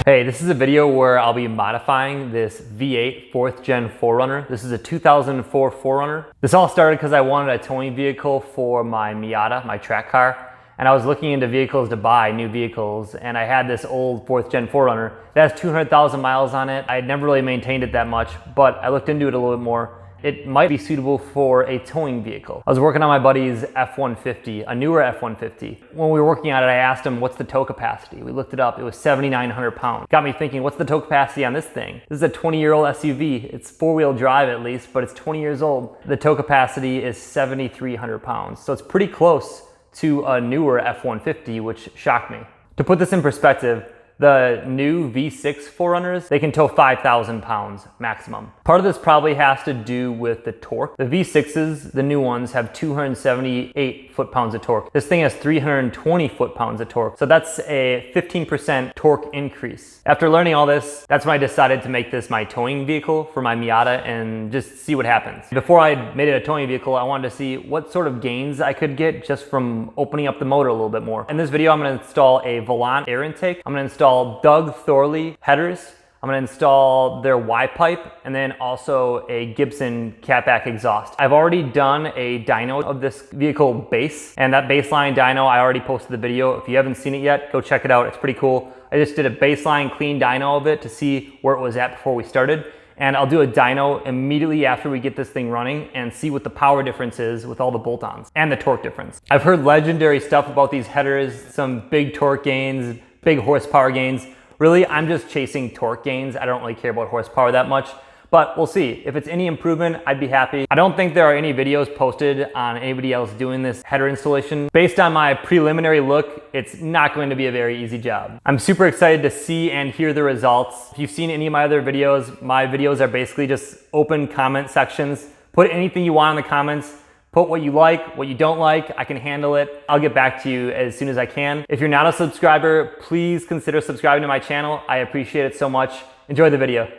Hey, this is a video where I'll be modifying this V8 4th gen 4Runner. This is a 2004 4Runner. This all started because I wanted a towing vehicle for my Miata, my track car. And I was looking into vehicles to buy, new vehicles, and I had this old 4th gen 4Runner that has 200,000 miles on it. I had never really maintained it that much, but I looked into it a little bit more. It might be suitable for a towing vehicle. I was working on my buddy's F-150, a newer F-150. When we were working on it, I asked him, what's the tow capacity? We looked it up, it was 7,900 pounds. Got me thinking, what's the tow capacity on this thing? This is a 20-year-old SUV. It's four-wheel drive at least, but it's 20 years old. The tow capacity is 7,300 pounds. So it's pretty close to a newer F-150, which shocked me. To put this in perspective, the new V6 4Runners, they can tow 5,000 pounds maximum. Part of this probably has to do with the torque. The V6s, the new ones, have 278 foot-pounds of torque. This thing has 320 foot-pounds of torque. So that's a 15% torque increase. After learning all this, that's when I decided to make this my towing vehicle for my Miata and just see what happens. Before I made it a towing vehicle, I wanted to see what sort of gains I could get just from opening up the motor a little bit more. In this video, I'm gonna install a Volant air intake. I'm gonna install Doug Thorley headers. I'm gonna install their Y-pipe and then also a Gibson catback exhaust. I've already done a dyno of this vehicle base, and that baseline dyno, I already posted the video. If you haven't seen it yet, go check it out. It's pretty cool. I just did a baseline clean dyno of it to see where it was at before we started. And I'll do a dyno immediately after we get this thing running and see what the power difference is with all the bolt-ons and the torque difference. I've heard legendary stuff about these headers, some big torque gains, big horsepower gains. Really, I'm just chasing torque gains. I don't really care about horsepower that much, but we'll see. If it's any improvement, I'd be happy. I don't think there are any videos posted on anybody else doing this header installation. Based on my preliminary look, it's not going to be a very easy job. I'm super excited to see and hear the results. If you've seen any of my other videos, my videos are basically just open comment sections. Put anything you want in the comments. Put what you like, what you don't like, I can handle it. I'll get back to you as soon as I can. If you're not a subscriber, please consider subscribing to my channel. I appreciate it so much. Enjoy the video.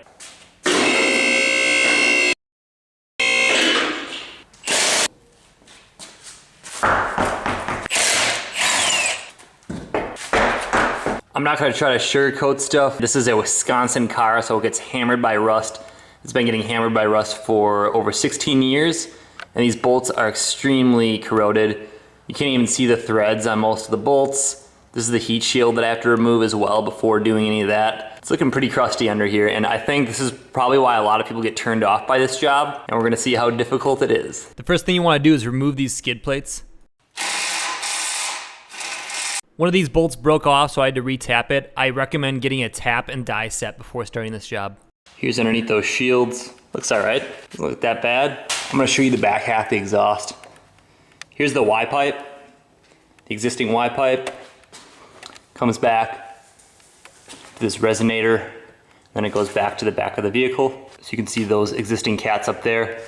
I'm not gonna try to sugarcoat stuff. This is a Wisconsin car, so it gets hammered by rust. It's been getting hammered by rust for over 16 years. And these bolts are extremely corroded. You can't even see the threads on most of the bolts. This is the heat shield that I have to remove as well before doing any of that. It's looking pretty crusty under here, and I think this is probably why a lot of people get turned off by this job, and we're gonna see how difficult it is. The first thing you wanna do is remove these skid plates. One of these bolts broke off, so I had to re-tap it. I recommend getting a tap and die set before starting this job. Here's underneath those shields. Looks all right, doesn't look that bad. I'm gonna show you the back half of the exhaust. Here's the Y-pipe, the existing Y-pipe. Comes back to this resonator, then it goes back to the back of the vehicle. So you can see those existing cats up there.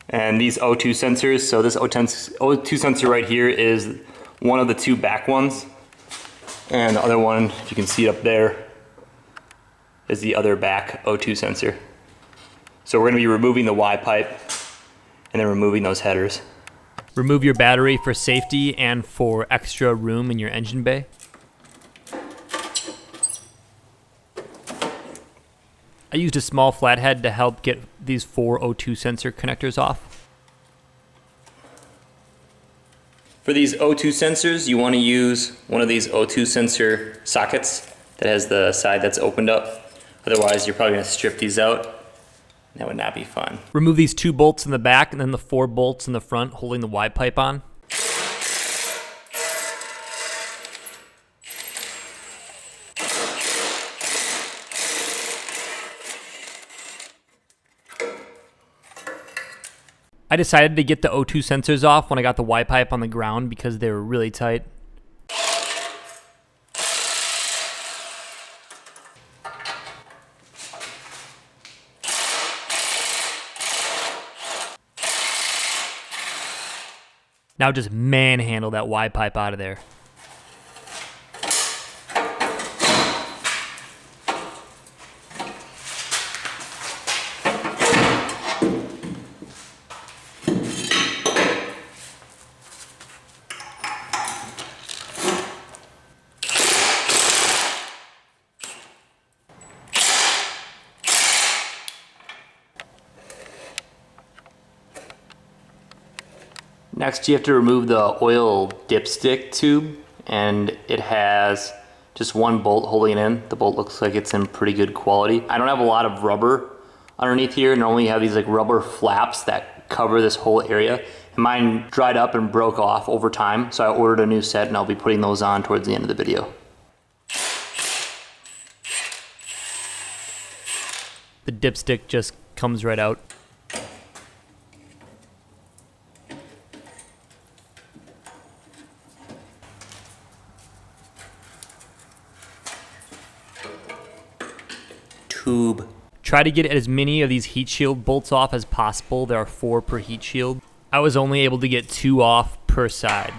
And these O2 sensors, so this O2 sensor right here is one of the two back ones. And the other one, if you can see it up there, is the other back O2 sensor. So we're gonna be removing the Y-pipe and then removing those headers. Remove your battery for safety and for extra room in your engine bay. I used a small flathead to help get these 4 O2 sensor connectors off. For these O2 sensors, you want to use one of these O2 sensor sockets that has the side that's opened up. Otherwise, you're probably going to strip these out. That would not be fun. Remove these 2 bolts in the back and then the 4 bolts in the front holding the Y-pipe on. I decided to get the O2 sensors off when I got the Y-pipe on the ground because they were really tight. Now just manhandle that Y-pipe out of there. Next, you have to remove the oil dipstick tube, and it has just one bolt holding it in. The bolt looks like it's in pretty good quality. I don't have a lot of rubber underneath here. Normally you have these like rubber flaps that cover this whole area. And mine dried up and broke off over time, so I ordered a new set and I'll be putting those on towards the end of the video. The dipstick just comes right out. Tube. Try to get as many of these heat shield bolts off as possible. There are 4 per heat shield. I was only able to get 2 off per side.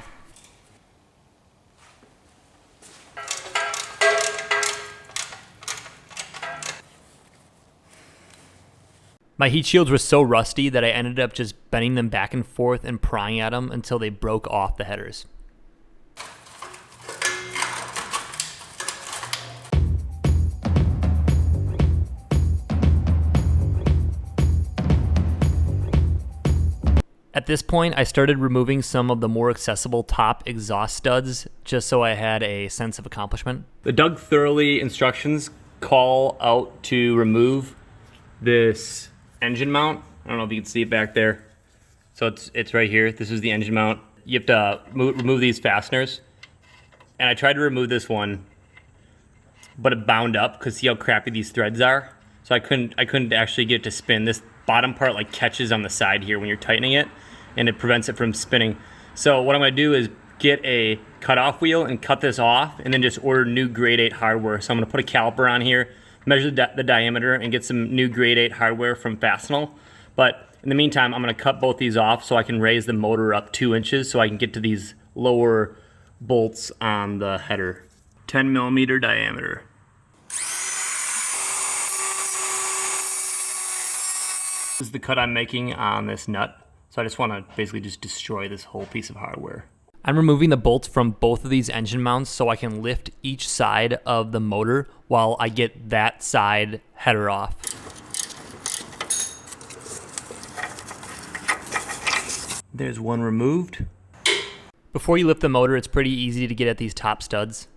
My heat shields were so rusty that I ended up just bending them back and forth and prying at them until they broke off the headers. At this point, I started removing some of the more accessible top exhaust studs just so I had a sense of accomplishment. The Doug Thorley instructions call out to remove this engine mount. I don't know if you can see it back there. So it's right here. This is the engine mount. You have to remove these fasteners. And I tried to remove this one, but it bound up because see how crappy these threads are? So I couldn't actually get it to spin. This bottom part like catches on the side here when you're tightening it, and it prevents it from spinning. So what I'm gonna do is get a cutoff wheel and cut this off, and then just order new grade 8 hardware. So I'm gonna put a caliper on here, measure the diameter, and get some new grade 8 hardware from Fastenal. But in the meantime, I'm gonna cut both these off so I can raise the motor up 2 inches so I can get to these lower bolts on the header. 10 millimeter diameter. This is the cut I'm making on this nut. So I just want to basically just destroy this whole piece of hardware. I'm removing the bolts from both of these engine mounts so I can lift each side of the motor while I get that side header off. There's one removed. Before you lift the motor, it's pretty easy to get at these top studs.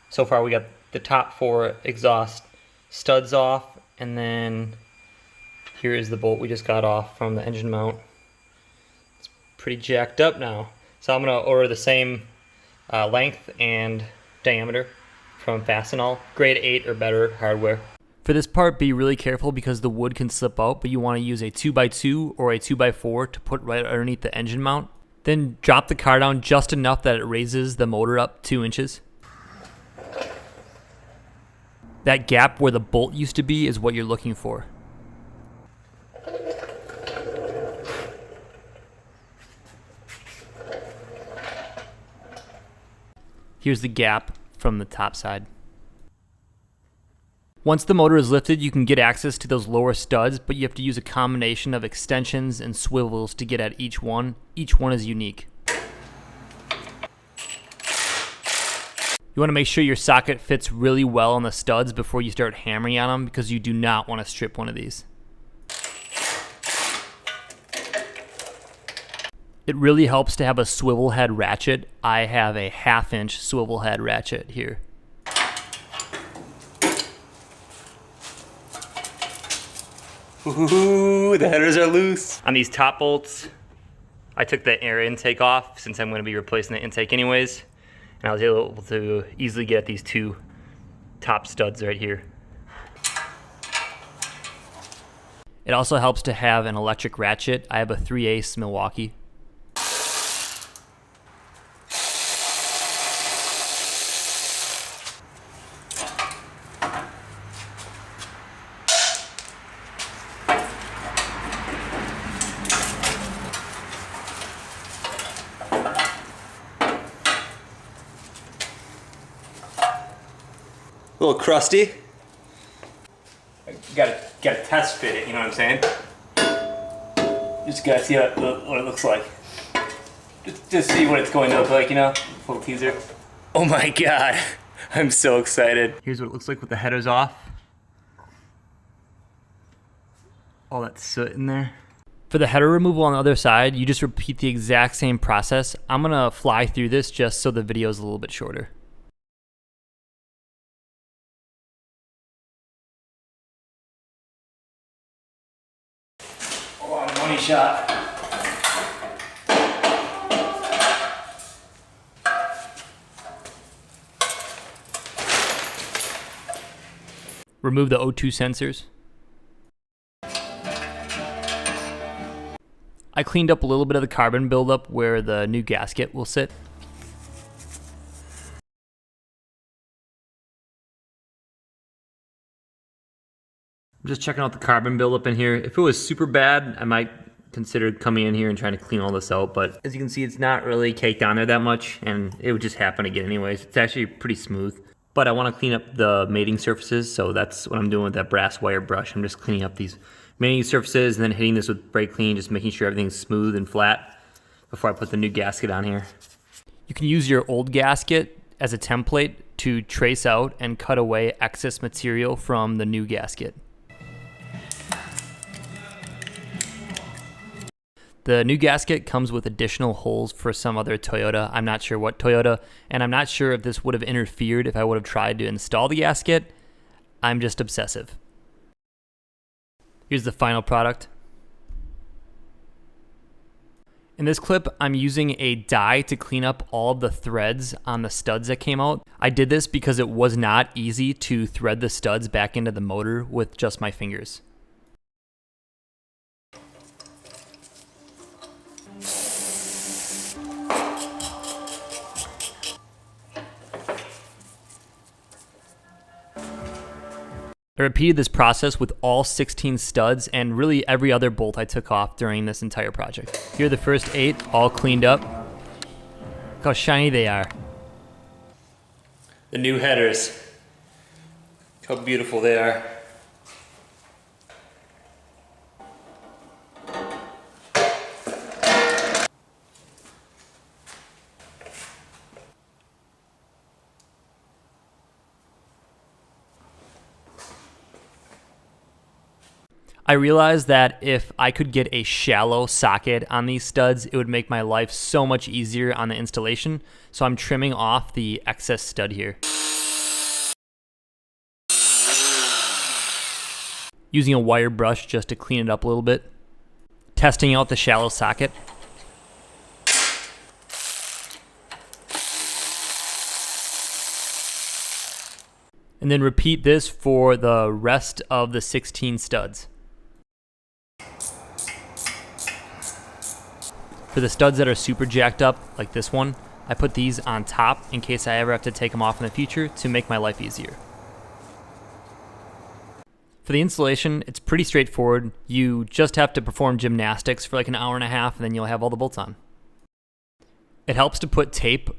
So far we got the top 4 exhaust studs off, and then here is the bolt we just got off from the engine mount. It's pretty jacked up now. So I'm gonna order the same length and diameter from Fastenal, grade 8 or better hardware. For this part, be really careful because the wood can slip out, but you wanna use a 2x2 or a 2x4 to put right underneath the engine mount. Then drop the car down just enough that it raises the motor up 2 inches. That gap where the bolt used to be is what you're looking for. Here's the gap from the top side. Once the motor is lifted, you can get access to those lower studs, but you have to use a combination of extensions and swivels to get at each one. Each one is unique. You want to make sure your socket fits really well on the studs before you start hammering on them because you do not want to strip one of these. It really helps to have a swivel head ratchet. I have a 1/2 inch swivel head ratchet here. Ooh, the headers are loose. On these top bolts, I took the air intake off since I'm going to be replacing the intake anyways. And I was able to easily get these 2 top studs right here. It also helps to have an electric ratchet. I have a 3/8 Milwaukee. A little crusty. Gotta test fit it, you know what I'm saying? Just gotta see what it looks like. Just see what it's going to look like, you know? Little teaser. Oh my god. I'm so excited. Here's what it looks like with the headers off. All that soot in there. For the header removal on the other side, you just repeat the exact same process. I'm gonna fly through this just so the video is a little bit shorter. Oh, money shot. Remove the O2 sensors. I cleaned up a little bit of the carbon buildup where the new gasket will sit. I'm just checking out the carbon buildup in here. If it was super bad, I might consider coming in here and trying to clean all this out, but as you can see, it's not really caked on there that much, and it would just happen again anyways. It's actually pretty smooth. But I want to clean up the mating surfaces, so that's what I'm doing with that brass wire brush. I'm just cleaning up these mating surfaces and then hitting this with brake clean, just making sure everything's smooth and flat before I put the new gasket on here. You can use your old gasket as a template to trace out and cut away excess material from the new gasket. The new gasket comes with additional holes for some other Toyota. I'm not sure what Toyota, and I'm not sure if this would have interfered if I would have tried to install the gasket. I'm just obsessive. Here's the final product. In this clip, I'm using a die to clean up all of the threads on the studs that came out. I did this because it was not easy to thread the studs back into the motor with just my fingers. I repeated this process with all 16 studs and really every other bolt I took off during this entire project. Here are the first 8, all cleaned up. Look how shiny they are. The new headers. Look how beautiful they are. I realized that if I could get a shallow socket on these studs, it would make my life so much easier on the installation. So I'm trimming off the excess stud here. Using a wire brush just to clean it up a little bit. Testing out the shallow socket. And then repeat this for the rest of the 16 studs. For the studs that are super jacked up, like this one, I put these on top in case I ever have to take them off in the future to make my life easier. For the installation, it's pretty straightforward. You just have to perform gymnastics for like an hour and a half and then you'll have all the bolts on. It helps to put tape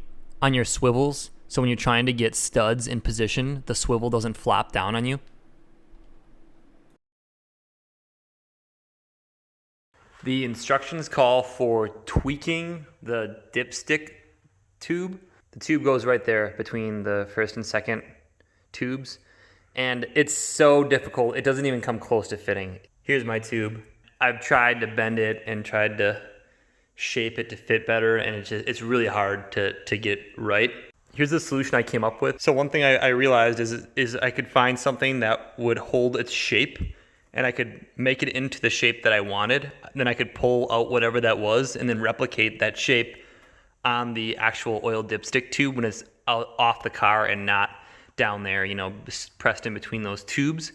on your swivels so when you're trying to get studs in position, the swivel doesn't flop down on you. The instructions call for tweaking the dipstick tube. The tube goes right there between the first and second tubes. And it's so difficult, it doesn't even come close to fitting. Here's my tube. I've tried to bend it and tried to shape it to fit better, and it's really hard to get right. Here's the solution I came up with. So one thing I realized is I could find something that would hold its shape, and I could make it into the shape that I wanted. Then I could pull out whatever that was and then replicate that shape on the actual oil dipstick tube when it's out off the car and not down there, you know, pressed in between those tubes.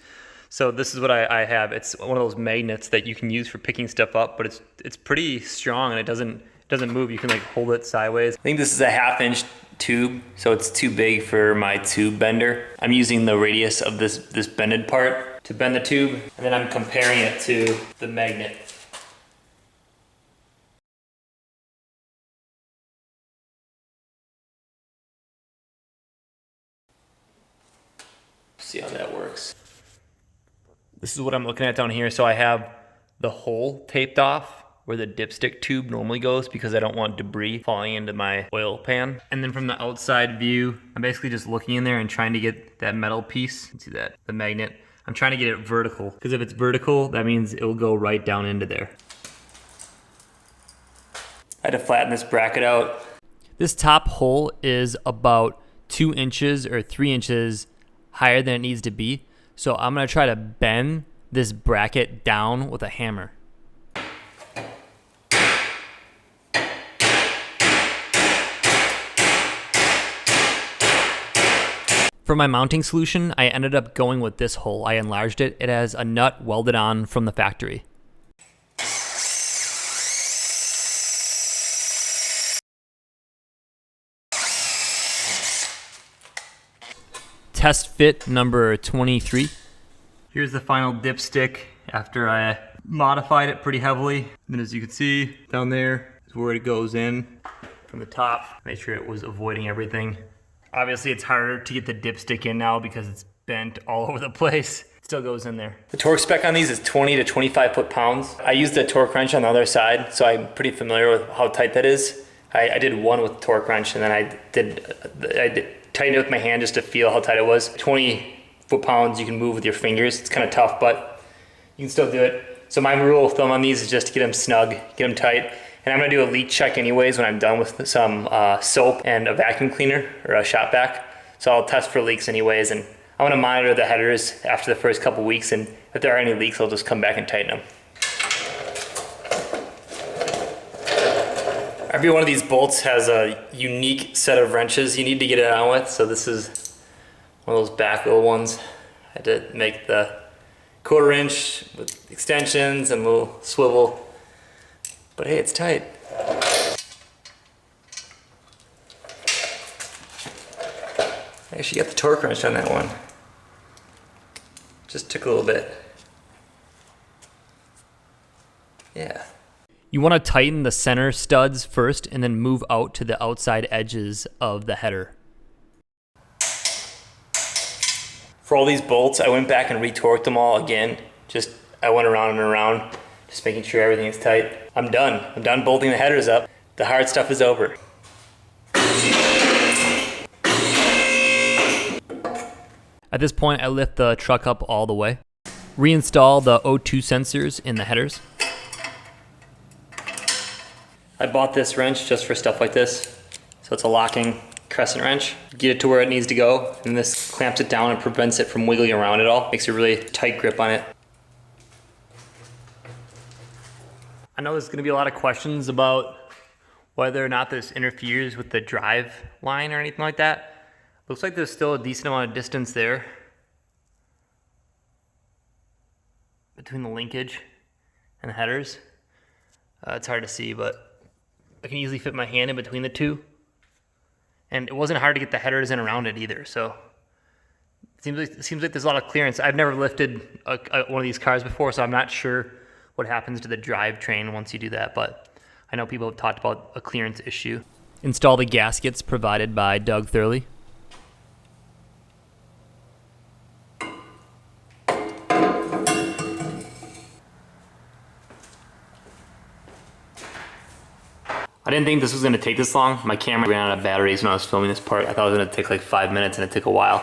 So this is what I have. It's one of those magnets that you can use for picking stuff up, but it's pretty strong and it doesn't move. You can like hold it sideways. I think this is a 1/2 inch tube, so it's too big for my tube bender. I'm using the radius of this bended part to bend the tube, and then I'm comparing it to the magnet. See how that works. This is what I'm looking at down here. So I have the hole taped off where the dipstick tube normally goes because I don't want debris falling into my oil pan. And then from the outside view, I'm basically just looking in there and trying to get that metal piece. See that, the magnet. I'm trying to get it vertical, because if it's vertical, that means it will go right down into there. I had to flatten this bracket out. This top hole is about 2 inches or 3 inches higher than it needs to be. So I'm gonna try to bend this bracket down with a hammer. For my mounting solution, I ended up going with this hole. I enlarged it. It has a nut welded on from the factory. Test fit number 23. Here's the final dipstick after I modified it pretty heavily. And then as you can see, down there is where it goes in from the top. Make sure it was avoiding everything. Obviously it's harder to get the dipstick in now because it's bent all over the place. It still goes in there. The torque spec on these is 20 to 25 foot-pounds. I used the torque wrench on the other side, so I'm pretty familiar with how tight that is. I did one with the torque wrench, and then I tightened it with my hand just to feel how tight it was. 20 foot-pounds you can move with your fingers. It's kind of tough, but you can still do it. So my rule of thumb on these is just to get them snug, get them tight. And I'm gonna do a leak check anyways when I'm done with some soap and a vacuum cleaner or a shop vac. So I'll test for leaks anyways, and I wanna monitor the headers after the first couple weeks, and if there are any leaks, I'll just come back and tighten them. Every one of these bolts has a unique set of wrenches you need to get it on with. So this is one of those back little ones. I had to make the 1/4 inch with extensions and a little swivel. But hey, it's tight. I actually got the torque wrench on that one. Just took a little bit. Yeah. You want to tighten the center studs first and then move out to the outside edges of the header. For all these bolts, I went back and retorqued them all again. I went around and around, just making sure everything is tight. I'm done. I'm done bolting the headers up. The hard stuff is over. At this point, I lift the truck up all the way. Reinstall the O2 sensors in the headers. I bought this wrench just for stuff like this. So it's a locking crescent wrench. Get it to where it needs to go, and this clamps it down and prevents it from wiggling around at all. Makes a really tight grip on it. I know there's gonna be a lot of questions about whether or not this interferes with the drive line or anything like that. Looks like there's still a decent amount of distance there between the linkage and the headers. It's hard to see, but I can easily fit my hand in between the two. And it wasn't hard to get the headers in around it either, so it seems like there's a lot of clearance. I've never lifted one of these cars before, so I'm not sure what happens to the drivetrain once you do that, but I know people have talked about a clearance issue. Install the gaskets provided by Doug Thorley. I didn't think this was going to take this long. My camera ran out of batteries when I was filming this part. I thought it was going to take like 5 minutes, and it took a while.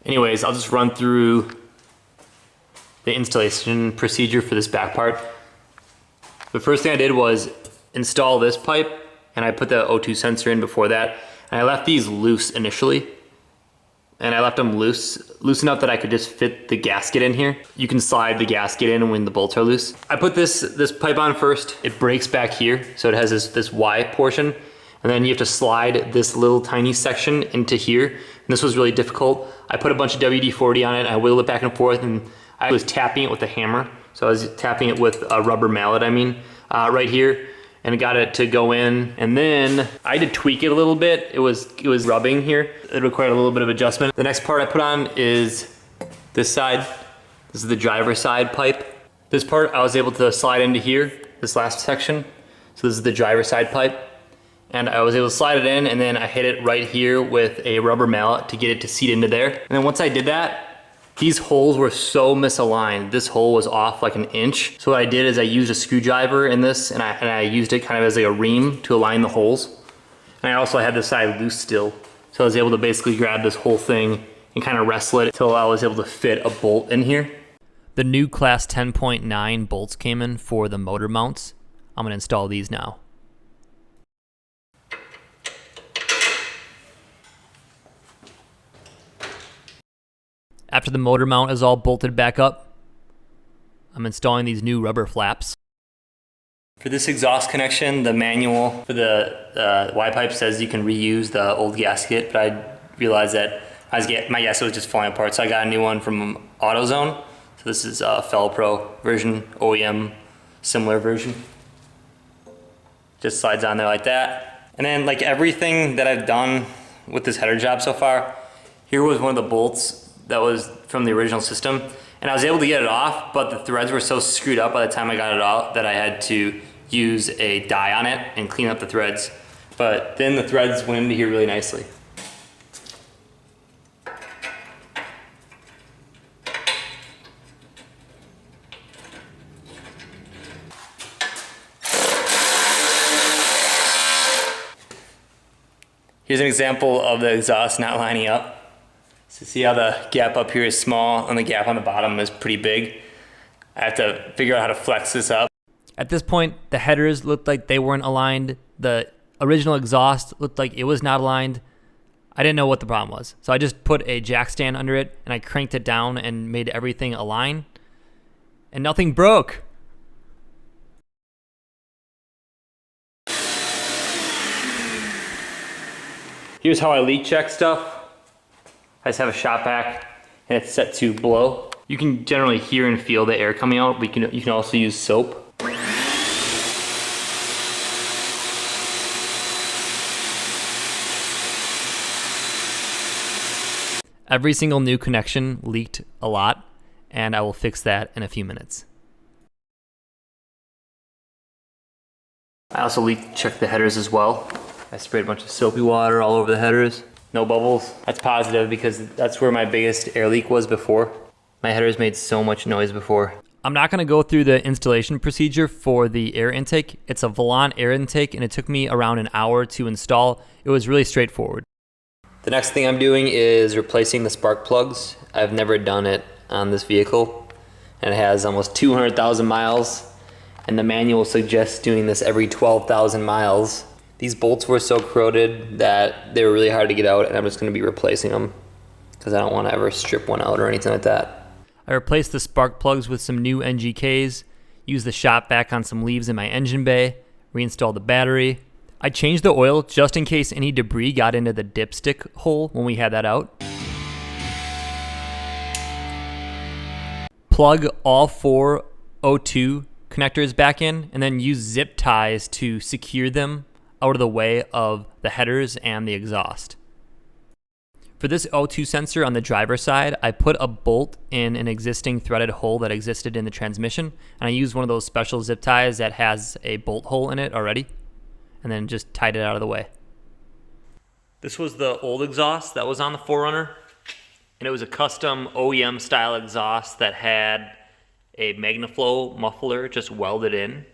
Anyways, I'll just run through the installation procedure for this back part. The first thing I did was install this pipe, and I put the O2 sensor in before that. And I left these loose initially. And I left them loose enough that I could just fit the gasket in here. You can slide the gasket in when the bolts are loose. I put this pipe on first. It breaks back here, so it has this Y portion. And then you have to slide this little tiny section into here. And this was really difficult. I put a bunch of WD-40 on it. I wiggled it back and forth, and I was tapping it with a hammer. So I was tapping it with a rubber mallet, right here. And got it to go in, and then I had to tweak it a little bit. It was rubbing here. It required a little bit of adjustment. The next part I put on is this side. This is the driver's side pipe. This part I was able to slide into here, this last section. So this is the driver's side pipe. And I was able to slide it in, and then I hit it right here with a rubber mallet to get it to seat into there. And then once I did that, These holes were so misaligned. This hole was off like an inch. So what I did is I used a screwdriver in this and I used it kind of as like a ream to align the holes. And I also had this side loose still. So I was able to basically grab this whole thing and kind of wrestle it until I was able to fit a bolt in here. The new class 10.9 bolts came in for the motor mounts. I'm gonna install these now. After the motor mount is all bolted back up, I'm installing these new rubber flaps. For this exhaust connection, the manual for the Y-pipe says you can reuse the old gasket, but I realized that my gasket was just falling apart, so I got a new one from AutoZone. So this is a FelPro version, OEM similar version. Just slides on there like that. And then like everything that I've done with this header job so far, here was one of the bolts that was from the original system, and I was able to get it off, but the threads were so screwed up by the time I got it out that I had to use a die on it and clean up the threads. But then the threads went into here really nicely. Here's an example of the exhaust not lining up. So see how the gap up here is small and the gap on the bottom is pretty big. I have to figure out how to flex this up. At this point, the headers looked like they weren't aligned. The original exhaust looked like it was not aligned. I didn't know what the problem was. So I just put a jack stand under it and I cranked it down and made everything align. And nothing broke. Here's how I leak check stuff. I just have a shop vac and it's set to blow. You can generally hear and feel the air coming out, but you can also use soap. Every single new connection leaked a lot, and I will fix that in a few minutes. I also leak checked the headers as well. I sprayed a bunch of soapy water all over the headers. No bubbles. That's positive because that's where my biggest air leak was before. My headers made so much noise before. I'm not gonna go through the installation procedure for the air intake. It's a Volant air intake and it took me around an hour to install. It was really straightforward. The next thing I'm doing is replacing the spark plugs. I've never done it on this vehicle and it has almost 200,000 miles and the manual suggests doing this every 12,000 miles. These bolts were so corroded that they were really hard to get out and I'm just gonna be replacing them because I don't wanna ever strip one out or anything like that. I replaced the spark plugs with some new NGKs, used the shop vac on some leaves in my engine bay, reinstalled the battery. I changed the oil just in case any debris got into the dipstick hole when we had that out. Plug all 4 O2 connectors back in and then use zip ties to secure them out of the way of the headers and the exhaust. For this O2 sensor on the driver's side, I put a bolt in an existing threaded hole that existed in the transmission, and I used one of those special zip ties that has a bolt hole in it already, and then just tied it out of the way. This was the old exhaust that was on the 4Runner, and it was a custom OEM style exhaust that had a MagnaFlow muffler just welded in.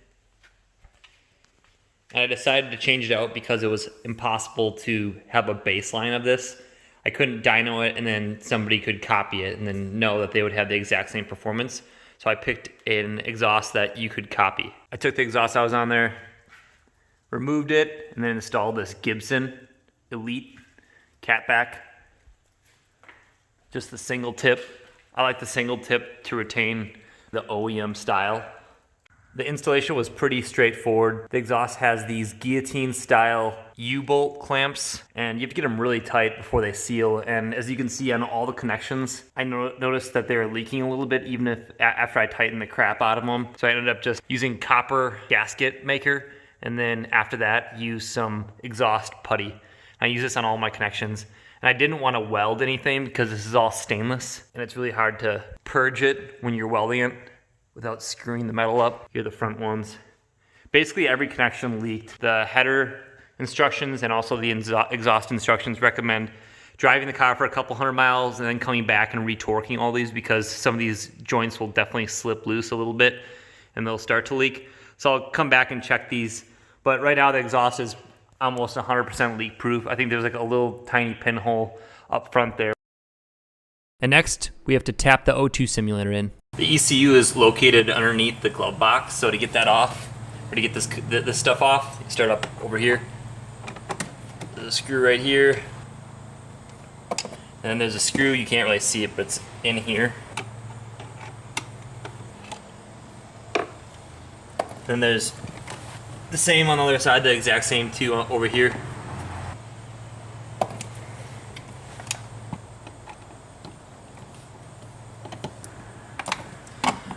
And I decided to change it out because it was impossible to have a baseline of this. I couldn't dyno it and then somebody could copy it and then know that they would have the exact same performance. So I picked an exhaust that you could copy. I took the exhaust that was on there, removed it, and then installed this Gibson Elite catback. Just the single tip. I like the single tip to retain the OEM style. The installation was pretty straightforward. The exhaust has these guillotine style U-bolt clamps and you have to get them really tight before they seal. And as you can see on all the connections, I noticed that they were leaking a little bit even after I tightened the crap out of them. So I ended up just using copper gasket maker and then after that use some exhaust putty. I use this on all my connections. And I didn't want to weld anything because this is all stainless and it's really hard to purge it when you're welding it without screwing the metal up. Here are the front ones. Basically every connection leaked. The header instructions and also the exhaust instructions recommend driving the car for a couple hundred miles and then coming back and retorquing all these, because some of these joints will definitely slip loose a little bit and they'll start to leak. So I'll come back and check these. But right now the exhaust is almost 100% leak proof. I think there's like a little tiny pinhole up front there. And next, we have to tap the O2 simulator in. The ECU is located underneath the glove box, so to get that off, or to get this stuff off, you start up over here. There's a screw right here. And then there's a screw, you can't really see it, but it's in here. Then there's the same on the other side, the exact same two over here.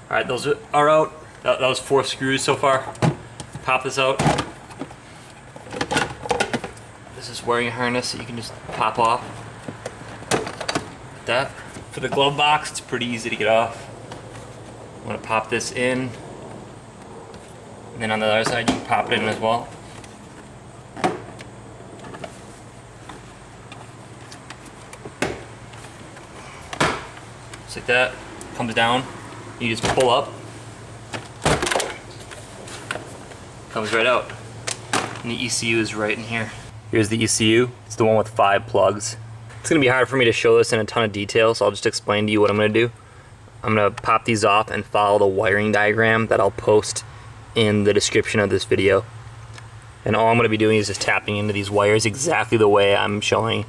Alright, those are out. That was 4 screws so far. Pop this out. This is wiring harness that you can just pop off. Like that. For the glove box, it's pretty easy to get off. I'm going to pop this in. And then on the other side, you can pop it in as well. Just like that. Comes down. You just pull up. Comes right out. And the ECU is right in here. Here's the ECU. It's the one with 5 plugs. It's going to be hard for me to show this in a ton of detail, so I'll just explain to you what I'm going to do. I'm going to pop these off and follow the wiring diagram that I'll post in the description of this video. And all I'm going to be doing is just tapping into these wires exactly the way I'm showing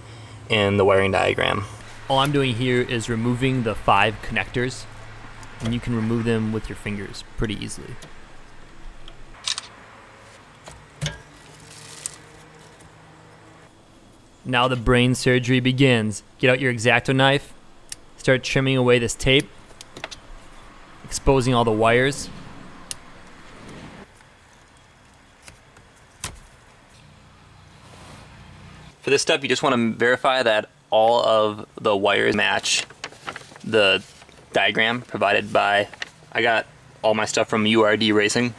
in the wiring diagram. All I'm doing here is removing the 5 connectors, and you can remove them with your fingers pretty easily. Now the brain surgery begins. Get out your X-Acto knife, start trimming away this tape, exposing all the wires. For this step, you just want to verify that all of the wires match the diagram provided by, I got all my stuff from URD Racing.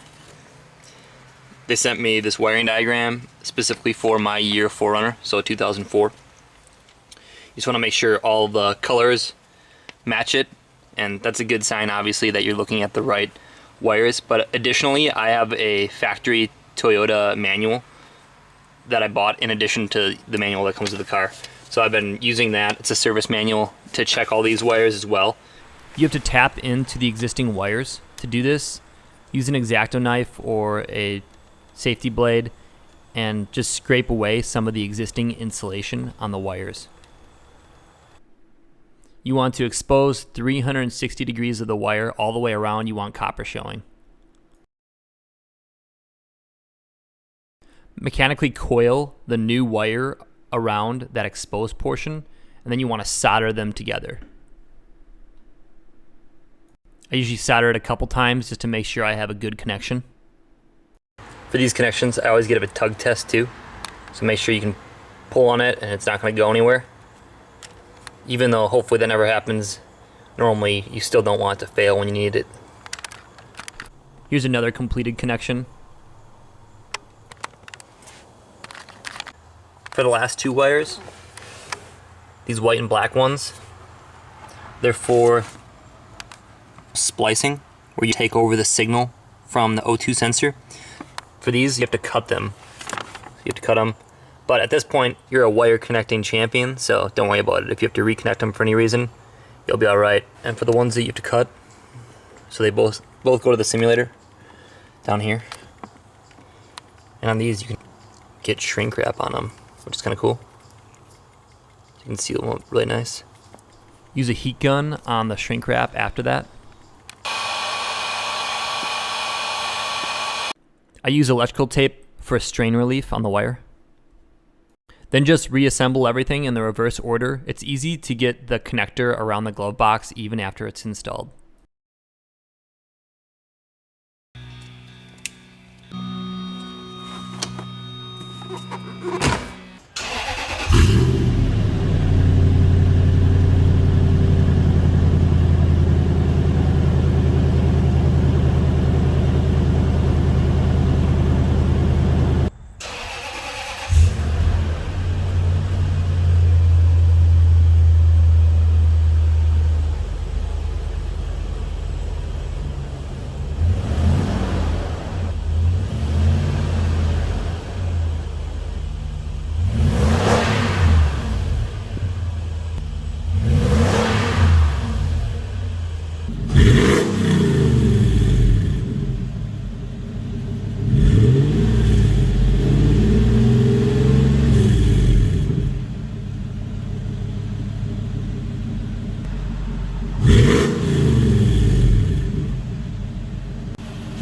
They sent me this wiring diagram specifically for my year 4Runner, so 2004. You just want to make sure all the colors match it, and that's a good sign obviously that you're looking at the right wires. But additionally, I have a factory Toyota manual that I bought in addition to the manual that comes with the car. So I've been using that. It's a service manual to check all these wires as well. You have to tap into the existing wires. To do this, use an X-Acto knife or a safety blade and just scrape away some of the existing insulation on the wires. You want to expose 360 degrees of the wire all the way around. You want copper showing. Mechanically coil the new wire around that exposed portion, and then you want to solder them together. I usually solder it a couple times just to make sure I have a good connection. For these connections, I always give it a tug test too, so make sure you can pull on it and it's not going to go anywhere. Even though hopefully that never happens, normally you still don't want it to fail when you need it. Here's another completed connection. For the last 2 wires, these white and black ones, they're for splicing, where you take over the signal from the O2 sensor. For these, you have to cut them. You have to cut them. But at this point, you're a wire connecting champion, so don't worry about it. If you have to reconnect them for any reason, you'll be alright. And for the ones that you have to cut, so they both go to the simulator down here. And on these, you can get shrink wrap on them, which is kind of cool. You can seal them up really nice. Use a heat gun on the shrink wrap after that. I use electrical tape for strain relief on the wire. Then just reassemble everything in the reverse order. It's easy to get the connector around the glove box even after it's installed.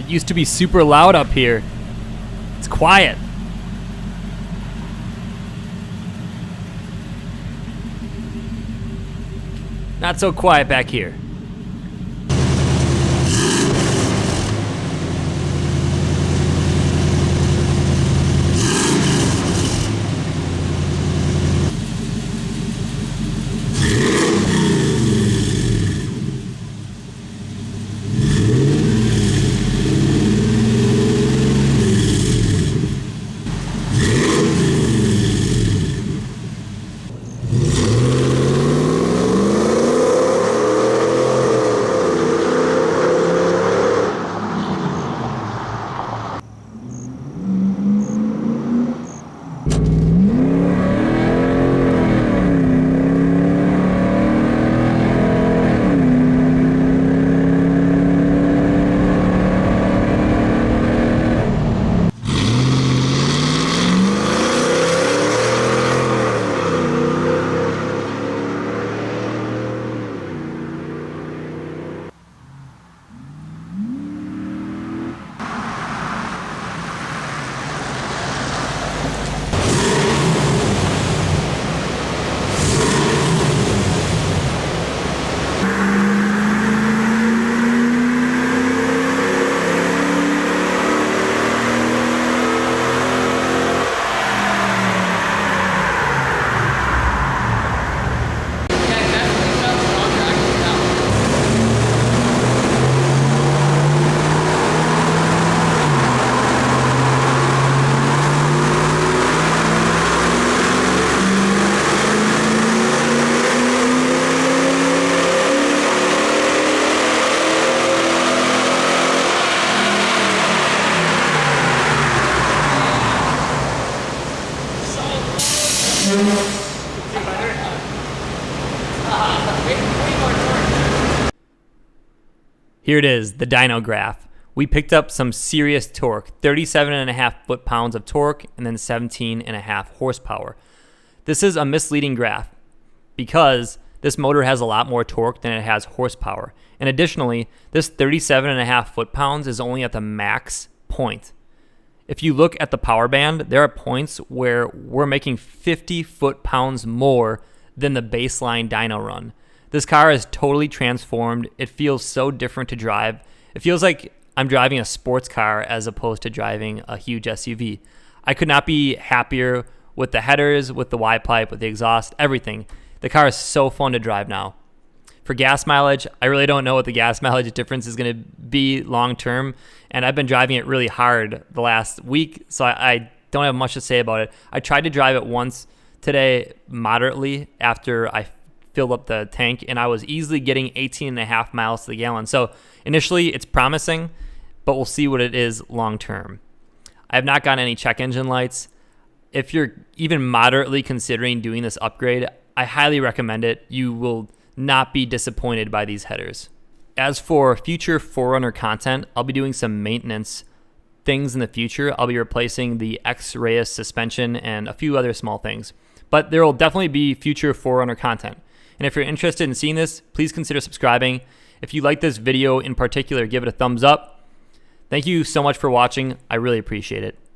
It used to be super loud up here. It's quiet. Not so quiet back here. Here it is, the dyno graph. We picked up some serious torque, 37.5 foot-pounds of torque, and then 17.5 horsepower. This is a misleading graph because this motor has a lot more torque than it has horsepower. And additionally, this 37.5 foot-pounds is only at the max point. If you look at the power band, there are points where we're making 50 foot-pounds more than the baseline dyno run. This car is totally transformed. It feels so different to drive. It feels like I'm driving a sports car as opposed to driving a huge SUV. I could not be happier with the headers, with the Y-pipe, with the exhaust, everything. The car is so fun to drive now. For gas mileage, I really don't know what the gas mileage difference is going to be long term, and I've been driving it really hard the last week, so I don't have much to say about it. I tried to drive it once today moderately after I filled up the tank, and I was easily getting 18.5 miles to the gallon. So initially it's promising, but we'll see what it is long term. I have not gotten any check engine lights. If you're even moderately considering doing this upgrade, I highly recommend it. You will not be disappointed by these headers. As for future 4Runner content, I'll be doing some maintenance things in the future. I'll be replacing the X-Reyes suspension and a few other small things. But there will definitely be future 4Runner content. And if you're interested in seeing this, please consider subscribing. If you like this video in particular, give it a thumbs up. Thank you so much for watching. I really appreciate it.